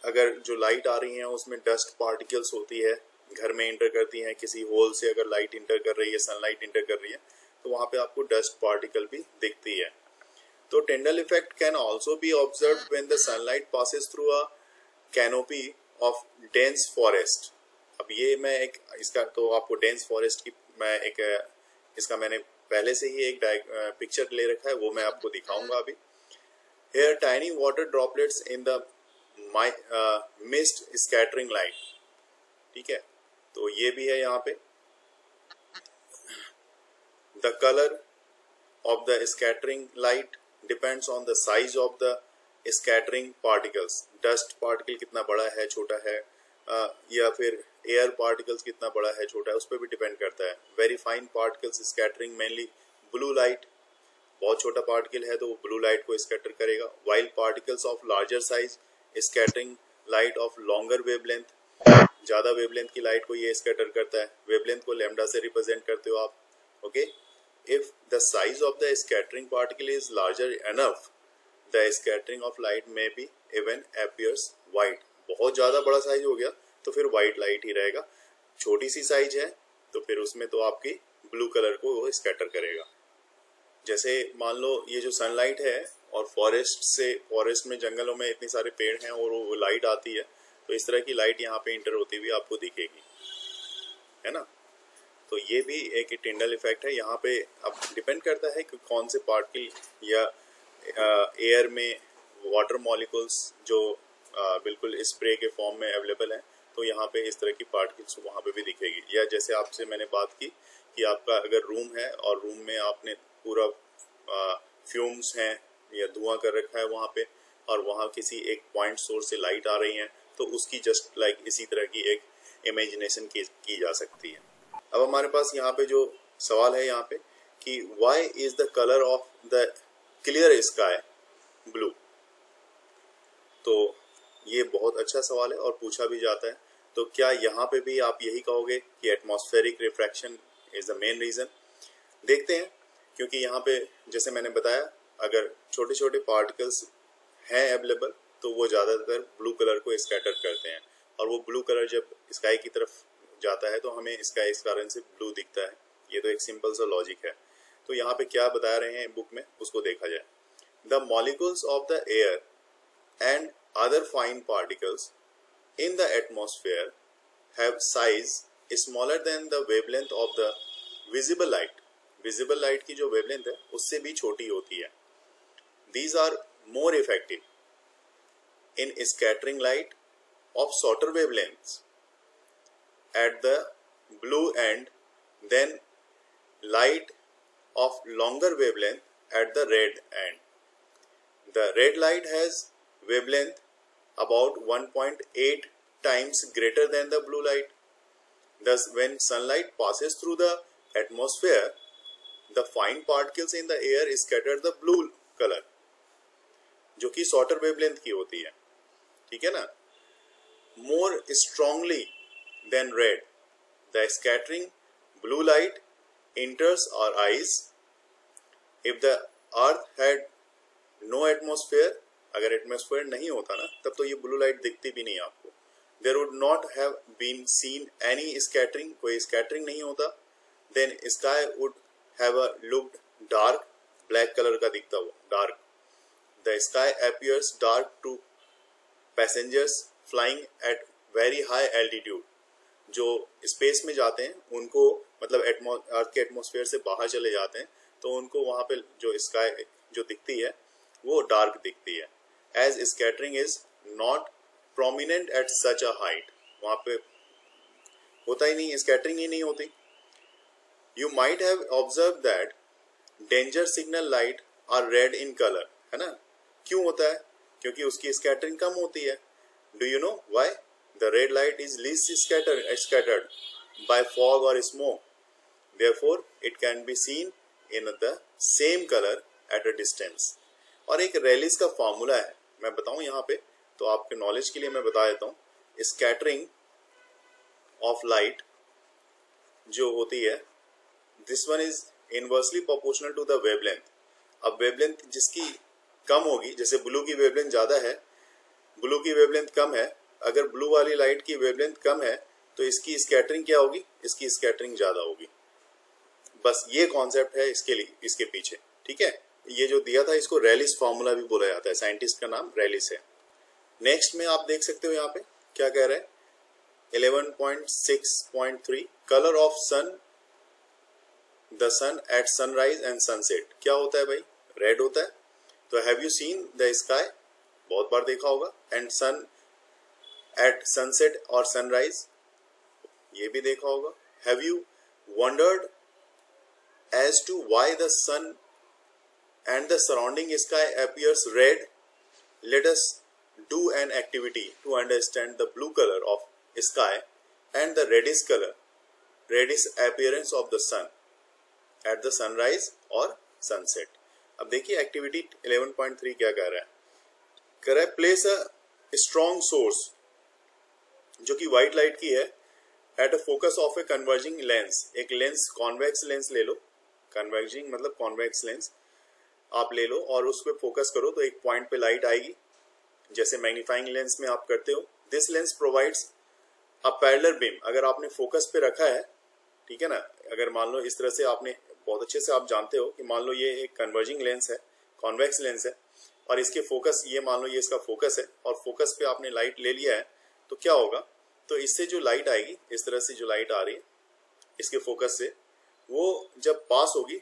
अगर जो लाइट आ रही है उसमें डस्ट पार्टिकल्स होती है, घर में इंटर करती हैं, किसी होल से अगर लाइट इंटर कर रही है, सनलाइट इंटर कर रही है, तो वहां पे आपको डस्ट पार्टिकल भी दिखती है। तो Tyndall effect can also be observe when the sunlight passes through a canopy of dense forest. अब ये मैं एक इसका तो आपको डेंस फॉरेस्ट की मैं एक इसका मैंने पहले से ही एक पिक्चर ले रखा है, वो मैं आपको दिखाऊंगा अभी। Here tiny water droplets in the mist scattering light. ठीक है, तो ये भी है यहाँ पे। The color of the scattering light depends on the size of the scattering particles, dust particle कितना बड़ा है छोटा है, या फिर एयर पार्टिकल्स कितना बड़ा है छोटा है, उस पर भी डिपेंड करता है। Very fine particles scattering mainly blue light, बहुत छोटा पार्टिकल है तो वो ब्लू लाइट को स्कैटर करेगा। While particles of larger size scattering light of longer wavelength, ज्यादा वेवलेंथ की लाइट को ये स्कैटर करता है। वेवलेंथ को लैम्डा से रिप्रेजेंट करते हो आप, okay. If the size of the scattering particle is larger enough, the scattering of light में बी इवन अपीयर्स वाइट। बहुत ज्यादा बड़ा साइज हो गया तो फिर व्हाइट लाइट ही रहेगा, छोटी सी साइज है तो फिर उसमें तो आपकी ब्लू कलर को वो स्कैटर करेगा। जैसे मान लो ये जो सनलाइट है और फॉरेस्ट में जंगलों में इतने सारे पेड़ हैं और वो लाइट आती है, तो इस तरह की लाइट यहाँ पे इंटर होती हुई आपको दिखेगी, है ना। तो ये भी एक टिंडल इफेक्ट है। यहाँ पे अब डिपेंड करता है कि कौन से पार्टिकल या एयर में वाटर मॉलिक्यूल्स जो बिल्कुल स्प्रे के फॉर्म में अवेलेबल है, तो यहाँ पे इस तरह की पार्टिकल्स वहाँ पे भी दिखेगी। या जैसे आपसे मैंने बात की कि आपका अगर रूम है और रूम में आपने पूरा फ्यूम्स हैं या धुआं कर रखा है वहाँ पे, और वहाँ किसी एक पॉइंट सोर्स से लाइट आ रही है, तो उसकी जस्ट लाइक इसी तरह की एक इमेजिनेशन की जा सकती है। अब हमारे पास यहाँ पे जो सवाल है यहाँ पे कि why is the colour of the clear sky blue, तो ये बहुत अच्छा सवाल है और पूछा भी जाता है। तो क्या यहाँ पे भी आप यही कहोगे कि atmospheric refraction is the main reason? देखते हैं, क्योंकि यहाँ पे जैसे मैंने बताया अगर छोटे छोटे पार्टिकल्स हैं अवेलेबल तो वो ज़्यादातर ब्लू कलर को स्कैटर करते हैं, और वो ब्लू कलर जब स्काई की तरफ जाता है तो हमें स्काई इस कारण से ब्लू दिखता है। ये तो एक सिंपल सा लॉजिक है। तो यहाँ पे क्या बता रहे हैं बुक में, उसको देखा जाए। The molecules of the air and other fine particles in the atmosphere have size smaller than the wavelength of the visible light. Visible light की जो वेवलेंथ है उससे भी छोटी होती है। These are more effective in scattering light of shorter wavelengths at the blue end than light of longer wavelength at the red end. The red light has wavelength about 1.8 times greater than the blue light. Thus, when sunlight passes through the atmosphere, the fine particles in the air scatter the blue color, जो कि shorter wavelength की होती है, ठीक है ना। More strongly than red the scattering blue light enters our eyes. If the earth had no atmosphere, अगर atmosphere नहीं होता ना तब तो ये ब्लू लाइट दिखती भी नहीं आपको। There would not have been seen any scattering, कोई स्कैटरिंग नहीं होता। Then sky would have a looked dark, black colour का दिखता हुआ dark. The sky appears dark to passengers flying at very high altitude. जो स्पेस में जाते हैं उनको, मतलब अर्थ के एटमॉस्फेयर से बाहर चले जाते हैं, तो उनको वहाँ पे जो स्काई जो दिखती है वो डार्क दिखती है। As scattering is not prominent at such a height, वहाँ पे होता ही नहीं, स्कैटरिंग ही नहीं होती। You might have observed that danger signal light are red in color, है ना। क्यों होता है? क्योंकि उसकी स्कैटरिंग कम होती है। Do you know why? The red light is least scattered by fog or smoke, therefore it can be seen in the same color at a distance. और एक रेलिस का फॉर्मूला है, मैं बताऊं यहाँ पे, तो आपके नॉलेज के लिए मैं बता देता हूँ। स्कैटरिंग ऑफ लाइट जो होती है, this one is inversely proportional to the wavelength. अब वेवलेंथ जिसकी कम होगी, जैसे ब्लू की वेवलेंथ ज्यादा है, ब्लू की वेवलेंथ कम है, अगर ब्लू वाली लाइट की वेवलेंथ कम है तो इसकी स्कैटरिंग क्या होगी? इसकी स्कैटरिंग ज्यादा होगी। बस ये कॉन्सेप्ट है इसके लिए, इसके पीछे, ठीक है। ये जो दिया था इसको रेलिस फॉर्मूला भी बोला जाता है, साइंटिस्ट का नाम रेलिस है। नेक्स्ट में आप देख सकते हो यहाँ पे क्या कह रहे हैं, 11.6.3 colour of sun, the sun at sunrise and sunset. क्या होता है भाई? रेड होता है। तो have you seen the sky, बहुत बार देखा होगा, एंड सन एट सनसेट और सनराइज, ये भी देखा होगा। Have you wondered as to why the sun and the surrounding sky appears red? let us do an activity to understand the blue color of sky and the reddish appearance of the sun at the sunrise or sunset. अब देखिए activity 11.3 क्या कर रहा है, place a strong source जो कि white light की है at a focus of a converging lens. एक लेंस कॉन्वेक्स लेंस ले लो, कन्वर्जिंग मतलब कॉन्वेक्स लेंस आप ले लो और उस पर फोकस करो तो एक पॉइंट पे लाइट आएगी, जैसे मैग्नीफाइंग लेंस में आप करते हो। This lens provides a parallel beam. अगर आपने फोकस पे रखा है, ठीक है ना, अगर मान लो इस तरह से आपने बहुत अच्छे से आप जानते हो कि मान लो ये एक कन्वर्जिंग लेंस है, कॉन्वेक्स लेंस है और इसके फोकस, ये मान लो ये इसका फोकस है और फोकस पे आपने लाइट ले लिया है, तो क्या होगा, तो इससे जो लाइट आएगी, इस तरह से जो लाइट आ रही है इसके फोकस से, वो जब पास होगी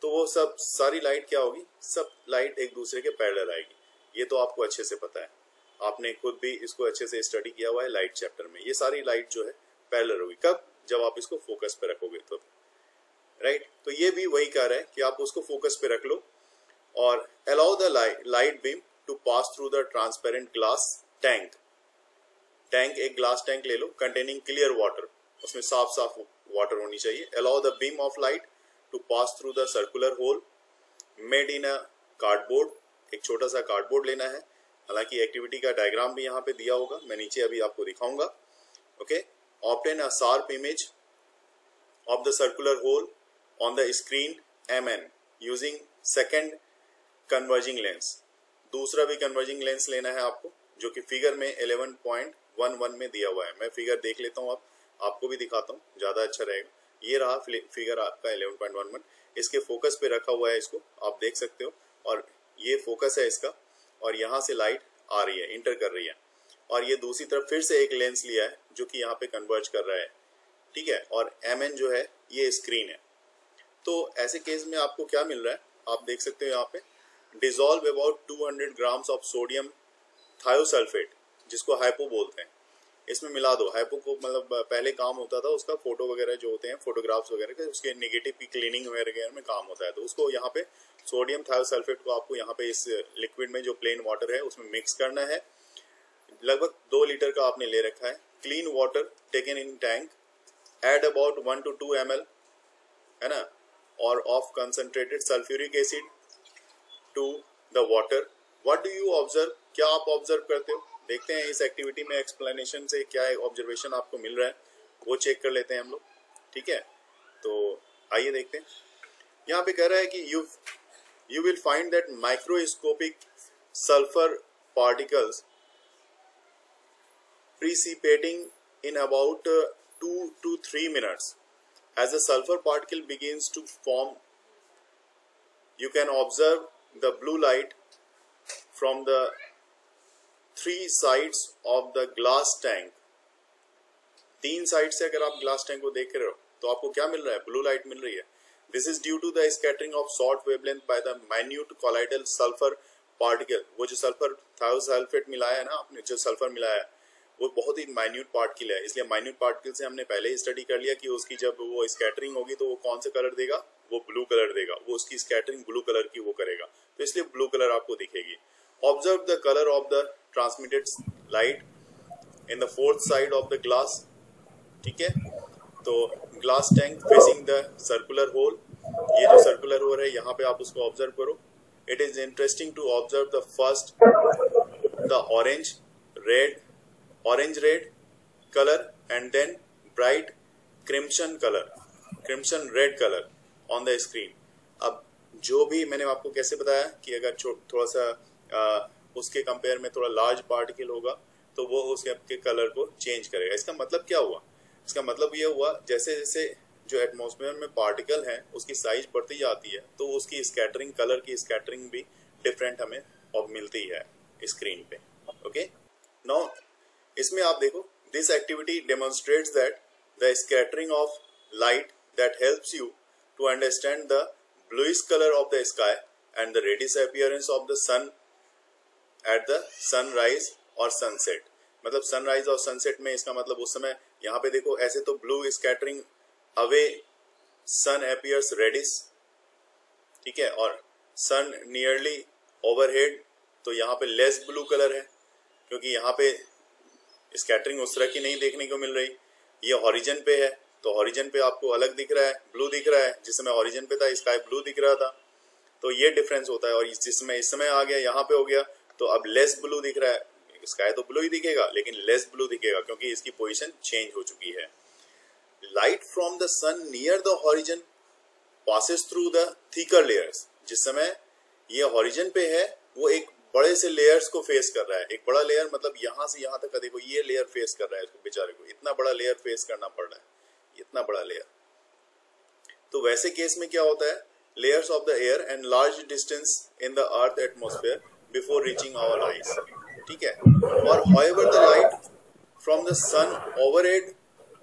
तो वो सब सारी लाइट क्या होगी, सब लाइट एक दूसरे के पैरेलल आएगी। ये तो आपको अच्छे से पता है, आपने खुद भी इसको अच्छे से स्टडी किया हुआ है लाइट चैप्टर में। ये सारी लाइट जो है पैरेलल होगी, कब, जब आप इसको फोकस पे रखोगे तो, राइट। तो ये भी वही कह रहा है कि आप उसको फोकस पे रख लो और allow the light beam to pass through the transparent glass tank. Tank, एक ग्लास टैंक ले लो कंटेनिंग क्लियर वाटर, उसमें साफ साफ वाटर होनी चाहिए। Allow the beam of light to pass through the circular hole made in a cardboard. एक छोटा सा कार्डबोर्ड लेना है, हालांकि एक्टिविटी का डायग्राम भी यहाँ पे दिया होगा, मैं नीचे अभी आपको दिखाऊंगा। Okay, obtain a sharp image of the circular hole on the screen MN using second converging lens. दूसरा भी कन्वर्जिंग लेंस लेना है आपको, जो कि फिगर में 11.11 में दिया हुआ है। मैं फिगर देख लेता हूँ, अब आपको भी दिखाता हूँ, ज्यादा अच्छा रहेगा। ये रहा फिगर आपका 11.11, इसके फोकस पे रखा हुआ है, इसको आप देख सकते हो, और ये फोकस है इसका और यहाँ से लाइट आ रही है, इंटर कर रही है, और ये दूसरी तरफ फिर से एक लेंस लिया है जो कि यहाँ पे कन्वर्ज कर रहा है, ठीक है, और MN जो है ये स्क्रीन है। तो ऐसे केस में आपको क्या मिल रहा है, आप देख सकते हो यहाँ पे, dissolve about 200 grams of sodium thiosulphate, जिसको हाइपो बोलते हैं, इसमें मिला दो। हाइपो को मतलब पहले काम होता था उसका, फोटो वगैरह जो होते हैं, फोटोग्राफ्स वगैरह के, उसके नेगेटिव की क्लीनिंग वगैरह में काम होता है। तो उसको यहाँ पे सोडियम थायोसल्फेट को आपको यहाँ पे इस लिक्विड में जो प्लेन वाटर है उसमें मिक्स करना है। लगभग 2 लीटर का आपने ले रखा है। Clean water taken in tank, add about 1 to 2 ml, है ना, और of concentrated sulphuric acid to the water. What do you observe, क्या आप ऑब्जर्व करते हो, देखते हैं इस एक्टिविटी में एक्सप्लेनेशन से क्या ऑब्जर्वेशन आपको मिल रहा है वो चेक कर लेते हैं हम लोग, ठीक है। तो आइए देखते हैं, यहाँ पे कह रहा है कि you will find that microscopic sulphur particles precipitating in about 2 to 3 minutes. As the sulfur particle begins to form, you can observe the blue light from the 3 sides of the glass tank. 3 side से अगर आप glass tank को देख रहे हो तो आपको क्या मिल रहा है, ब्लू लाइट मिल रही है। This is due to the scattering of short wavelength by the minute colloidal sulfur particle. वो जो सल्फर थायोसल्फेट मिलाया है ना आपने, जो सल्फर मिलाया है वो बहुत ही माइन्यूट पार्टिकल है, इसलिए माइन्यूट पार्टिकल से हमने पहले ही स्टडी कर लिया कि उसकी जब वो स्कैटरिंग होगी तो वो कौन सा कलर देगा, वो ब्लू कलर देगा, वो उसकी स्कैटरिंग ब्लू कलर की वो करेगा, तो इसलिए ब्लू कलर आपको दिखेगी। Observe the colour of the transmitted light in the 4th side of the glass, ठीक है। तो glass tank facing the circular hole, ये जो सर्कुलर होल है यहाँ पे आप उसको ऑब्जर्व करो। It is interesting to observe the first the orange red color and then bright crimson red color on the screen। अब जो भी मैंने आपको कैसे बताया कि अगर थोड़ा सा उसके कंपेयर में थोड़ा लार्ज पार्टिकल होगा तो वो उसके कलर को चेंज करेगा। इसका मतलब क्या हुआ, इसका मतलब ये हुआ जैसे जैसे जो एटमॉस्फेयर में पार्टिकल है उसकी साइज बढ़ती जाती है तो उसकी स्कैटरिंग, कलर की स्कैटरिंग भी डिफरेंट हमें अब मिलती है स्क्रीन पे। ओके, नाउ इसमें आप देखो, this activity demonstrates that the scattering of light that helps you to understand the bluish colour of the sky and the reddish appearance of the sun at the sunrise और sunset. मतलब sunrise और sunset में इसका मतलब उस समय यहाँ पे देखो, ऐसे तो ब्लू स्कैटरिंग अवे सन अपीयर्स रेडिश, ठीक है, और सन नियरली ओवरहेड तो यहाँ पे लेस ब्लू कलर है, क्योंकि यहाँ पे स्कैटरिंग उस तरह की नहीं देखने को मिल रही। ये हॉरिजन पे है, तो हॉरिजन पे आपको अलग दिख रहा है, ब्लू दिख रहा है, जिस समय हॉरिजन पे था स्काई ब्लू दिख रहा था। तो ये डिफरेंस होता है। और जिसमें इस समय आ गया यहाँ पे हो गया, तो अब लेस ब्लू दिख रहा है। स्काई तो ब्लू ही दिखेगा, लेकिन लेस ब्लू दिखेगा क्योंकि इसकी पोजीशन चेंज हो चुकी है। Light from the sun near the horizon passes through the thicker layers. जिस समय ये हॉरिजन पे है, वो एक बड़े से लेयर्स को फेस कर रहा है। एक बड़ा लेयर मतलब यहाँ से यहाँ तक का देखो, ये लेयर फेस कर रहा है इसको, बेचारे को इतना बड़ा लेयर फेस करना पड़ रहा है, इतना बड़ा लेयर। तो वैसे केस में क्या होता है, layers of the air and large distance in the earth atmosphere before reaching our eyes, ठीक है। और however the light from the sun overhead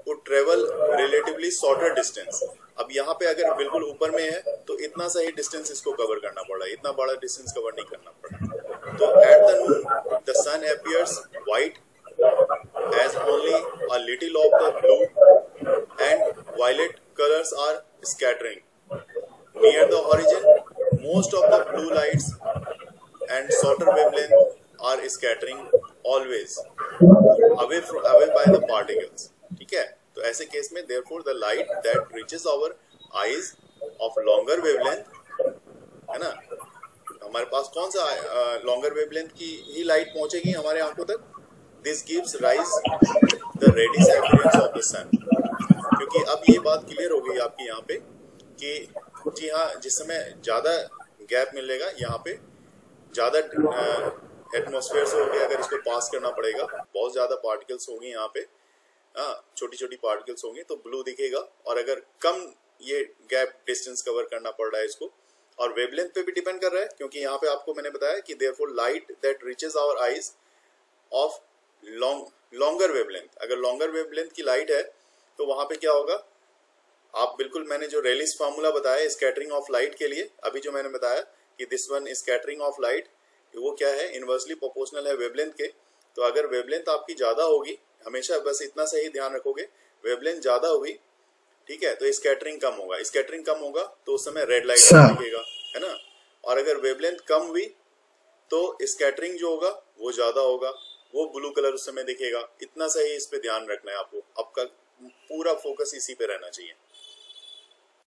would travel relatively shorter distance। अब यहाँ पे अगर बिल्कुल ऊपर में है तो इतना सा ही डिस्टेंस इसको कवर करना पड़ रहा है, इतना बड़ा डिस्टेंस कवर नहीं करना पड़ रहा। तो at the noon the sun appears white as only a little of the blue and violet colors are scattering near the horizon. Most of the blue lights and shorter wavelength are scattering always away by the particles, ठीक है। तो ऐसे case में therefore the light that reaches our eyes of longer wavelength, है ना, हमारे पास कौन सा longer wavelength की ही लाइट पहुंचेगी हमारे आंखों तक। This gives rise the reddish appearance of the sun। क्योंकि अब ये बात क्लियर हो गई आपकी यहाँ पे कि जी हाँ, जिस समय ज्यादा गैप मिलेगा, यहाँ पे ज्यादा एटमॉस्फेयर से होके अगर इसको पास करना पड़ेगा, बहुत ज्यादा पार्टिकल्स होंगे यहाँ पे, छोटी छोटी पार्टिकल्स होंगे, तो ब्लू दिखेगा। और अगर कम ये गैप डिस्टेंस कवर करना पड़ रहा है इसको, और वेवलेंथ पे भी डिपेंड कर रहा है, क्योंकि यहाँ पे आपको मैंने बताया कि therefore light that reaches our eyes of longer wavelength, अगर लॉन्गर वेवलेंथ की लाइट है तो वहां पे क्या होगा, आप बिल्कुल मैंने जो रेलिस फार्मूला बताया स्कैटरिंग ऑफ लाइट के लिए, अभी जो मैंने बताया कि this one scattering of light, वो क्या है, इनवर्सली प्रोपोर्शनल है वेवलेंथ के। तो अगर वेवलेंथ आपकी ज्यादा होगी, हमेशा बस इतना सा ही ध्यान रखोगे, वेवलेंथ ज्यादा हुई, ठीक है, तो स्कैटरिंग कम होगा। स्कैटरिंग कम होगा तो उस समय रेड लाइट दिखेगा, है ना। और अगर वेवलेंथ कम हुई तो स्कैटरिंग जो होगा वो ज्यादा होगा, वो ब्लू कलर उस समय दिखेगा। इतना सा ही इस पे ध्यान रखना है आपको, आपका पूरा फोकस इसी पे रहना चाहिए।